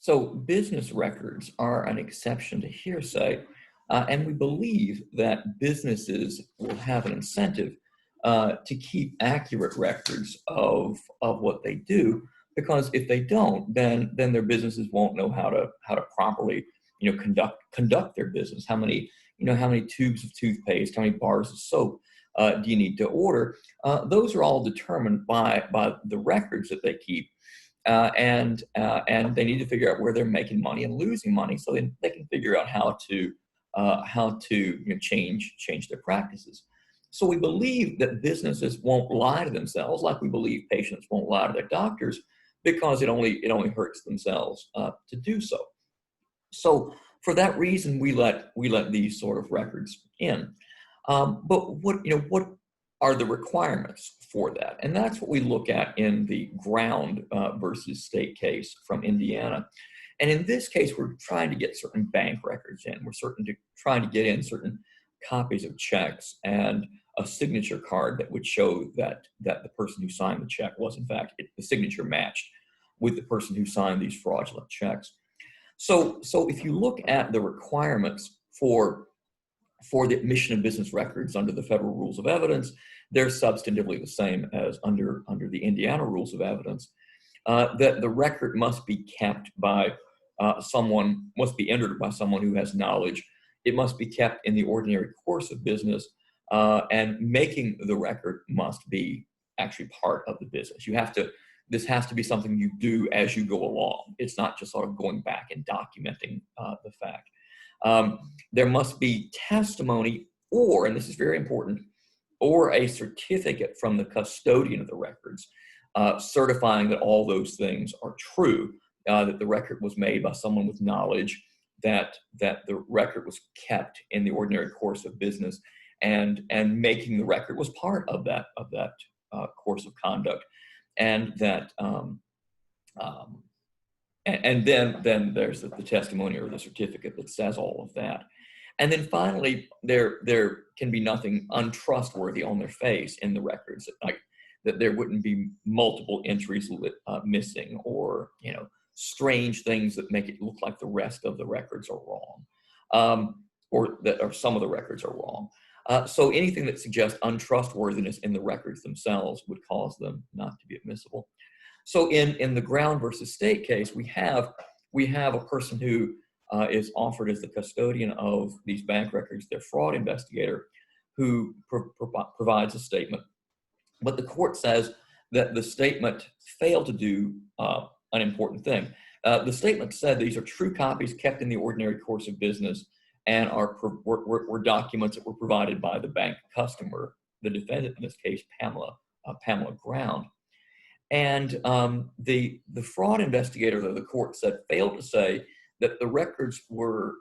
So business records are an exception to hearsay, and we believe that businesses will have an incentive to keep accurate records of what they do, because if they don't, then their businesses won't know how to properly conduct their business. How many tubes of toothpaste, how many bars of soap do you need to order? Those are all determined by the records that they keep, and they need to figure out where they're making money and losing money, so they can figure out how to change their practices. So we believe that businesses won't lie to themselves, like we believe patients won't lie to their doctors, because it only hurts themselves to do so. So for that reason, we let these sort of records in. But what are the requirements for that? And that's what we look at in the Ground versus State case from Indiana. And in this case, we're trying to get certain bank records in. We're trying to get in certain copies of checks and a signature card that would show that the person who signed the check was, in fact, the signature matched with the person who signed these fraudulent checks. So if you look at the requirements for the admission of business records under the federal rules of evidence, they're substantively the same as under the Indiana rules of evidence. That the record must be kept by must be entered by someone who has knowledge. It must be kept in the ordinary course of business, and making the record must be actually part of the business. This has to be something you do as you go along. It's not just sort of going back and documenting the fact. There must be testimony, and this is very important, or a certificate from the custodian of the records, certifying that all those things are true, that the record was made by someone with knowledge, that the record was kept in the ordinary course of business, and making the record was part of that course of conduct, and that and then there's the testimony or the certificate that says all of that. And then finally, there can be nothing untrustworthy on their face in the records, like that there wouldn't be multiple entries missing, or strange things that make it look like the rest of the records are wrong, or some of the records are wrong. So anything that suggests untrustworthiness in the records themselves would cause them not to be admissible. So in the Ground versus State case, we have a person who is offered as the custodian of these bank records, their fraud investigator, who provides a statement. But the court says that the statement failed to do an important thing. The statement said these are true copies kept in the ordinary course of business, and were documents that were provided by the bank customer, the defendant in this case, Pamela Ground. And the fraud investigator, though, the court said, failed to say that the records were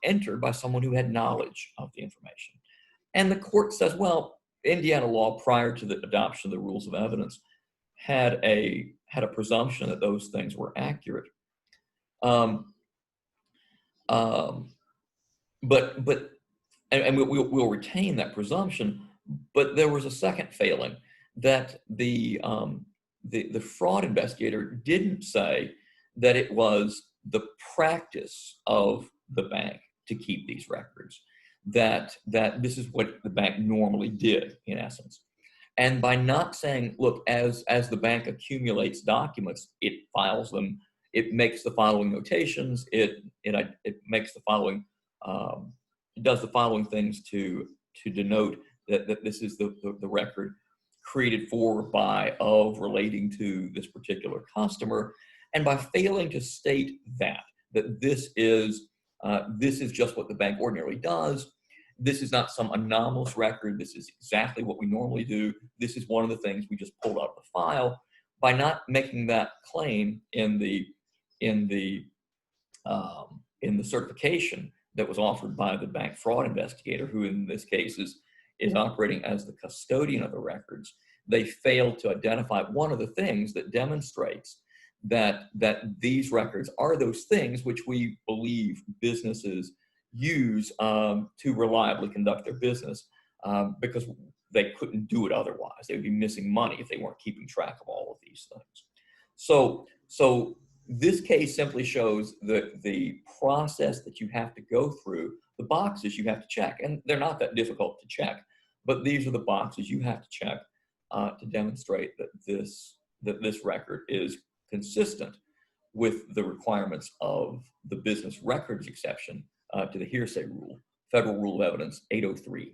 entered by someone who had knowledge of the information. And the court says, well, Indiana law prior to the adoption of the rules of evidence had a presumption that those things were accurate. But we'll retain that presumption. But there was a second failing, that the fraud investigator didn't say that it was the practice of the bank to keep these records, that this is what the bank normally did, in essence. And by not saying, look, as the bank accumulates documents, it files them, it makes the following notations, it makes the following, it does the following things to denote that this is the record created for, by, of, relating to this particular customer. And by failing to state that this is just what the bank ordinarily does, this is not some anomalous record, this is exactly what we normally do, this is one of the things we just pulled out of the file, by not making that claim in the certification that was offered by the bank fraud investigator, who in this case is operating as the custodian of the records, they failed to identify one of the things that demonstrates that these records are those things which we believe businesses use to reliably conduct their business, because they couldn't do it otherwise. They would be missing money if they weren't keeping track of all of these things. So This case simply shows the process that you have to go through, the boxes you have to check, and they're not that difficult to check, but these are the boxes you have to check to demonstrate that this record is consistent with the requirements of the business records exception to the hearsay rule, Federal Rule of Evidence 803-6.